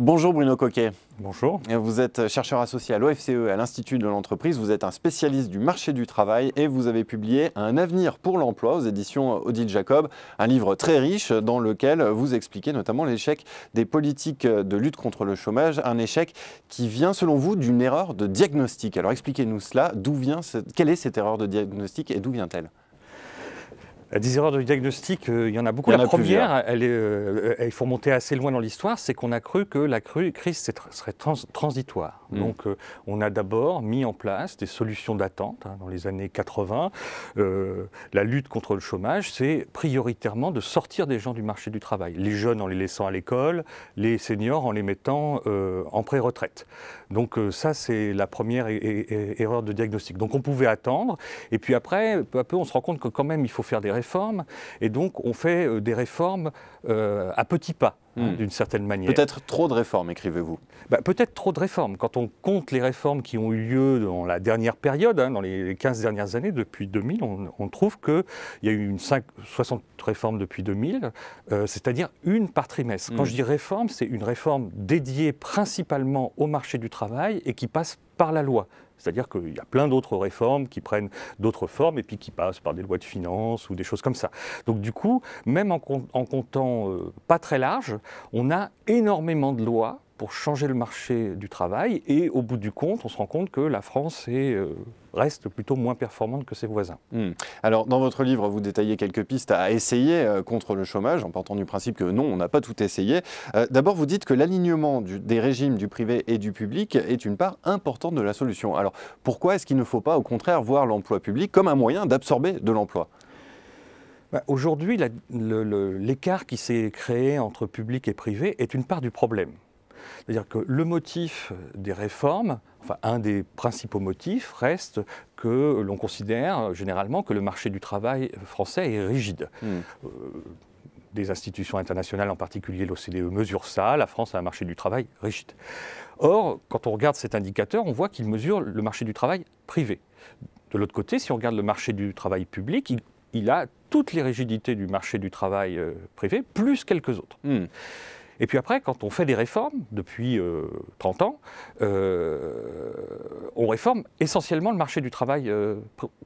Bonjour Bruno Coquet. Bonjour. Vous êtes chercheur associé à l'OFCE, à l'Institut de l'entreprise. Vous êtes un spécialiste du marché du travail et vous avez publié Un avenir pour l'emploi aux éditions Odile Jacob, un livre très riche dans lequel vous expliquez notamment l'échec des politiques de lutte contre le chômage, un échec qui vient selon vous d'une erreur de diagnostic. Alors expliquez-nous cela, quelle est cette erreur de diagnostic et d'où vient-elle ? Des erreurs de diagnostic, il y en a beaucoup. La première, il faut remonter assez loin dans l'histoire, c'est qu'on a cru que la crise serait transitoire. Donc on a d'abord mis en place des solutions d'attente dans les années 80. La lutte contre le chômage, c'est prioritairement de sortir des gens du marché du travail. Les jeunes en les laissant à l'école, les seniors en les mettant en pré-retraite. Donc ça, c'est la première erreur de diagnostic. Donc on pouvait attendre, et puis après, peu à peu, on se rend compte que quand même, il faut faire des réformes, et donc on fait des réformes à petits pas, d'une certaine manière. Peut-être trop de réformes, écrivez-vous. Peut-être trop de réformes. Quand on compte les réformes qui ont eu lieu dans la dernière période, dans les 15 dernières années, depuis 2000, on trouve qu'il y a eu 60 réformes depuis 2000, c'est-à-dire une par trimestre. Quand je dis réforme, c'est une réforme dédiée principalement au marché du travail et qui passe par la loi. C'est-à-dire qu'il y a plein d'autres réformes qui prennent d'autres formes et puis qui passent par des lois de finances ou des choses comme ça. Donc du coup, même en comptant pas très large, on a énormément de lois pour changer le marché du travail et au bout du compte, on se rend compte que la France reste plutôt moins performante que ses voisins. Alors dans votre livre, vous détaillez quelques pistes à essayer contre le chômage, en partant du principe que non, on n'a pas tout essayé. D'abord, vous dites que l'alignement des régimes du privé et du public est une part importante de la solution. Alors pourquoi est-ce qu'il ne faut pas au contraire voir l'emploi public comme un moyen d'absorber de l'emploi ? Aujourd'hui, l'écart qui s'est créé entre public et privé est une part du problème. C'est-à-dire que le motif des réformes, enfin un des principaux motifs, reste que l'on considère généralement que le marché du travail français est rigide. Des institutions internationales, en particulier l'OCDE, mesurent ça. La France a un marché du travail rigide. Or, quand on regarde cet indicateur, on voit qu'il mesure le marché du travail privé. De l'autre côté, si on regarde le marché du travail public, il a toutes les rigidités du marché du travail privé, plus quelques autres. Et puis après, quand on fait des réformes, depuis 30 ans, on réforme essentiellement le marché du travail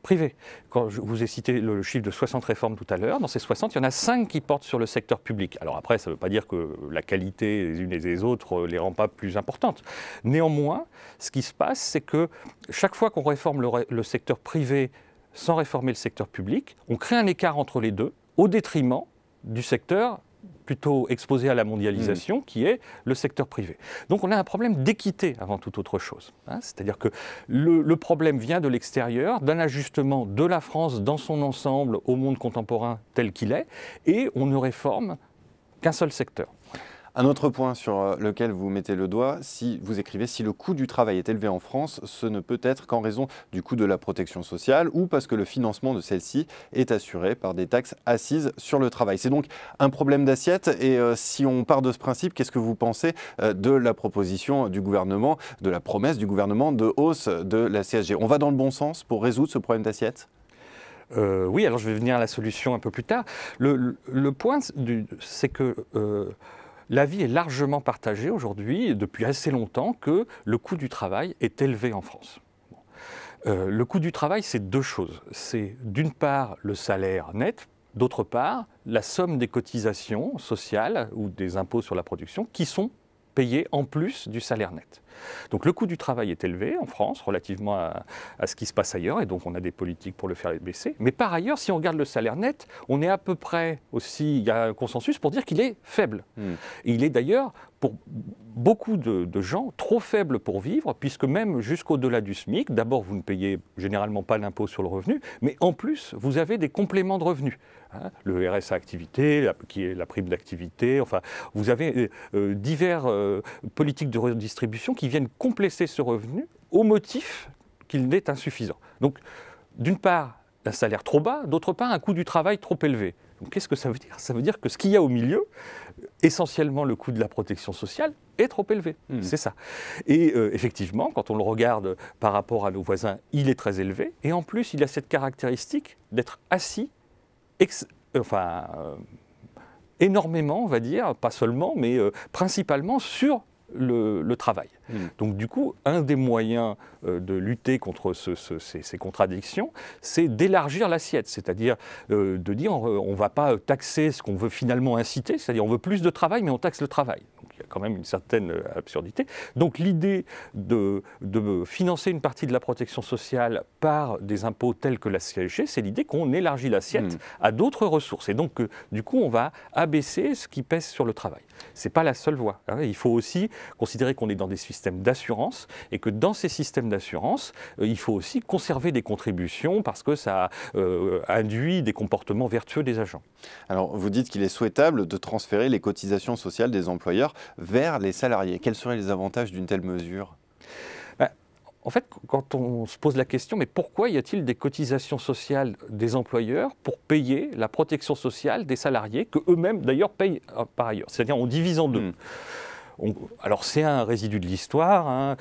privé. Quand je vous ai cité le chiffre de 60 réformes tout à l'heure, dans ces 60, il y en a 5 qui portent sur le secteur public. Alors après, ça ne veut pas dire que la qualité des unes et des autres ne les rend pas plus importantes. Néanmoins, ce qui se passe, c'est que chaque fois qu'on réforme le secteur privé sans réformer le secteur public, on crée un écart entre les deux, au détriment du secteur plutôt exposé à la mondialisation, qui est le secteur privé. Donc on a un problème d'équité avant toute autre chose. C'est-à-dire que le problème vient de l'extérieur, d'un ajustement de la France dans son ensemble au monde contemporain tel qu'il est, et on ne réforme qu'un seul secteur. Un autre point sur lequel vous mettez le doigt, si vous écrivez « Si le coût du travail est élevé en France, ce ne peut être qu'en raison du coût de la protection sociale ou parce que le financement de celle-ci est assuré par des taxes assises sur le travail ». C'est donc un problème d'assiette et si on part de ce principe, qu'est-ce que vous pensez de la proposition du gouvernement, de la promesse du gouvernement de hausse de la CSG ? On va dans le bon sens pour résoudre ce problème d'assiette ? Oui, alors je vais venir à la solution un peu plus tard. Le point, c'est que l'avis est largement partagé aujourd'hui, depuis assez longtemps, que le coût du travail est élevé en France. Le coût du travail, c'est deux choses. C'est d'une part le salaire net, d'autre part la somme des cotisations sociales ou des impôts sur la production qui sont payés en plus du salaire net. Donc le coût du travail est élevé en France relativement à ce qui se passe ailleurs et donc on a des politiques pour le faire baisser. Mais par ailleurs, si on regarde le salaire net, on est à peu près aussi, il y a un consensus pour dire qu'il est faible. Et il est d'ailleurs pour beaucoup de gens trop faible pour vivre puisque même jusqu'au-delà du SMIC, d'abord vous ne payez généralement pas l'impôt sur le revenu, mais en plus vous avez des compléments de revenus. Le RSA activité, qui est la prime d'activité, enfin vous avez divers politiques de redistribution qui viennent compléter ce revenu au motif qu'il est insuffisant. Donc, d'une part, un salaire trop bas, d'autre part, un coût du travail trop élevé. Donc, qu'est-ce que ça veut dire ? Ça veut dire que ce qu'il y a au milieu, essentiellement le coût de la protection sociale, est trop élevé. C'est ça. Et effectivement, quand on le regarde par rapport à nos voisins, il est très élevé. Et en plus, il a cette caractéristique d'être assis, énormément, on va dire, pas seulement, mais principalement sur le travail. Donc du coup, un des moyens de lutter contre ces contradictions, c'est d'élargir l'assiette, c'est-à-dire de dire on ne va pas taxer ce qu'on veut finalement inciter, c'est-à-dire on veut plus de travail, mais on taxe le travail. Donc il y a quand même une certaine absurdité. Donc l'idée de financer une partie de la protection sociale par des impôts tels que la CSG, c'est l'idée qu'on élargit l'assiette à d'autres ressources. Et donc du coup, on va abaisser ce qui pèse sur le travail. Ce n'est pas la seule voie. Il faut aussi considérer qu'on est dans des systèmes d'assurance et que dans ces systèmes d'assurance, il faut aussi conserver des contributions parce que ça induit des comportements vertueux des agents. Alors, vous dites qu'il est souhaitable de transférer les cotisations sociales des employeurs vers les salariés. Quels seraient les avantages d'une telle mesure ? En fait, quand on se pose la question, mais pourquoi y a-t-il des cotisations sociales des employeurs pour payer la protection sociale des salariés, que eux-mêmes d'ailleurs payent par ailleurs? C'est-à-dire on divise en deux. Alors c'est un résidu de l'histoire, hein.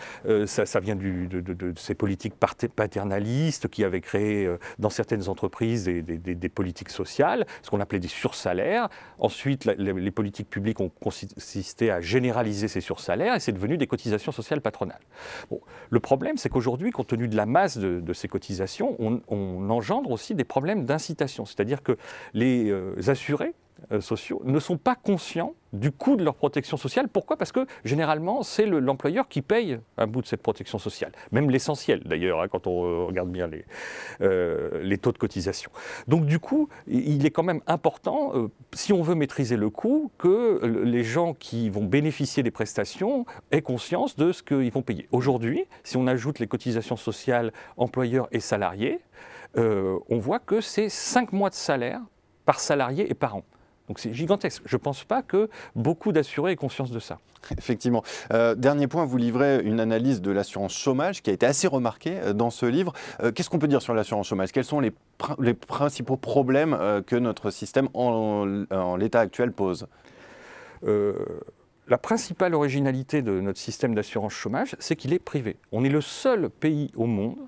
Ça vient de ces politiques paternalistes qui avaient créé dans certaines entreprises des politiques sociales, ce qu'on appelait des sursalaires. Ensuite, les politiques publiques ont consisté à généraliser ces sursalaires et c'est devenu des cotisations sociales patronales. Bon, le problème, c'est qu'aujourd'hui, compte tenu de la masse de ces cotisations, on engendre aussi des problèmes d'incitation, c'est-à-dire que les assurés sociaux ne sont pas conscients du coût de leur protection sociale. Pourquoi ? Parce que généralement, c'est l'employeur qui paye un bout de cette protection sociale, même l'essentiel d'ailleurs, hein, quand on regarde bien les taux de cotisation. Donc du coup, il est quand même important, si on veut maîtriser le coût, que les gens qui vont bénéficier des prestations aient conscience de ce qu'ils vont payer. Aujourd'hui, si on ajoute les cotisations sociales employeurs et salariés, on voit que c'est 5 mois de salaire par salarié et par an. Donc c'est gigantesque. Je ne pense pas que beaucoup d'assurés aient conscience de ça. Effectivement. Dernier point, vous livrez une analyse de l'assurance chômage qui a été assez remarquée dans ce livre. Qu'est-ce qu'on peut dire sur l'assurance chômage ? Quels sont les principaux problèmes que notre système en l'état actuel pose ? La principale originalité de notre système d'assurance chômage, c'est qu'il est privé. On est le seul pays au monde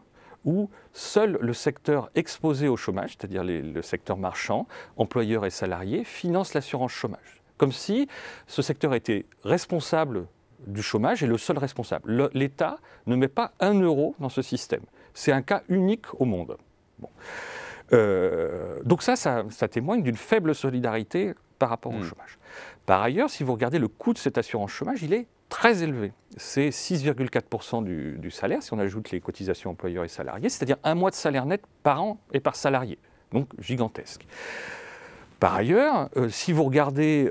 où seul le secteur exposé au chômage, c'est-à-dire le secteur marchand, employeurs et salariés, finance l'assurance chômage. Comme si ce secteur était responsable du chômage et le seul responsable. L'État ne met pas 1 euro dans ce système. C'est un cas unique au monde. Bon. Donc ça témoigne d'une faible solidarité par rapport au chômage. Par ailleurs, si vous regardez le coût de cette assurance chômage, il est très élevé. C'est 6,4% du salaire, si on ajoute les cotisations employeurs et salariés, c'est-à-dire 1 mois de salaire net par an et par salarié. Donc gigantesque. Par ailleurs, si vous regardez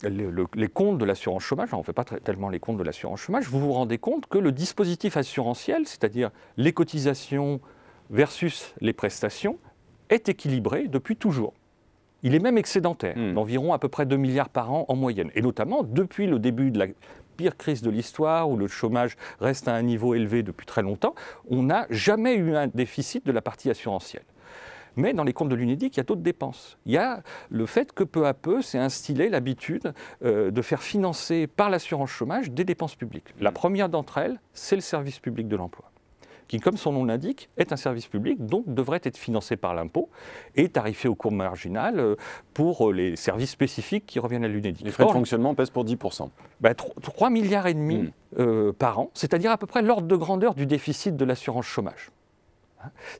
les comptes de l'assurance chômage, on ne fait pas tellement les comptes de l'assurance chômage, vous vous rendez compte que le dispositif assurantiel, c'est-à-dire les cotisations versus les prestations, est équilibré depuis toujours. Il est même excédentaire, d'environ à peu près 2 milliards par an en moyenne. Et notamment depuis le début de la pire crise de l'histoire, où le chômage reste à un niveau élevé depuis très longtemps, on n'a jamais eu un déficit de la partie assurantielle. Mais dans les comptes de l'Unédic, il y a d'autres dépenses. Il y a le fait que peu à peu, s'est instillé l'habitude de faire financer par l'assurance chômage des dépenses publiques. La première d'entre elles, c'est le service public de l'emploi, qui, comme son nom l'indique, est un service public, donc devrait être financé par l'impôt et tarifé au cours marginal pour les services spécifiques qui reviennent à l'Unédic. Les frais de fonctionnement pèsent pour 10%. 3,5 milliards par an, c'est-à-dire à peu près l'ordre de grandeur du déficit de l'assurance chômage.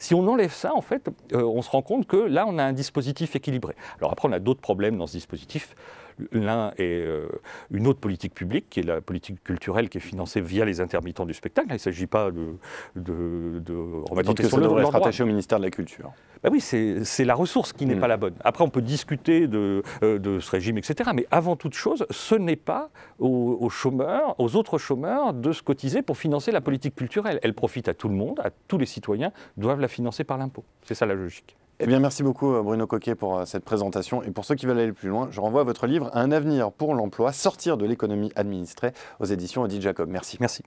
Si on enlève ça, en fait, on se rend compte que là, on a un dispositif équilibré. Alors après, on a d'autres problèmes dans ce dispositif. L'un est une autre politique publique, qui est la politique culturelle, qui est financée via les intermittents du spectacle. Il ne s'agit pas de remettre en question. Ça devrait être rattaché au ministère de la Culture. Ben oui, c'est la ressource qui n'est pas la bonne. Après, on peut discuter de ce régime, etc. Mais avant toute chose, ce n'est pas aux chômeurs, aux autres chômeurs, de se cotiser pour financer la politique culturelle. Elle profite à tout le monde, à tous les citoyens, doivent la financer par l'impôt. C'est ça la logique. Eh bien, merci beaucoup Bruno Coquet pour cette présentation. Et pour ceux qui veulent aller plus loin, je renvoie à votre livre « Un avenir pour l'emploi, sortir de l'économie administrée » aux éditions Odile Jacob. Merci. Merci.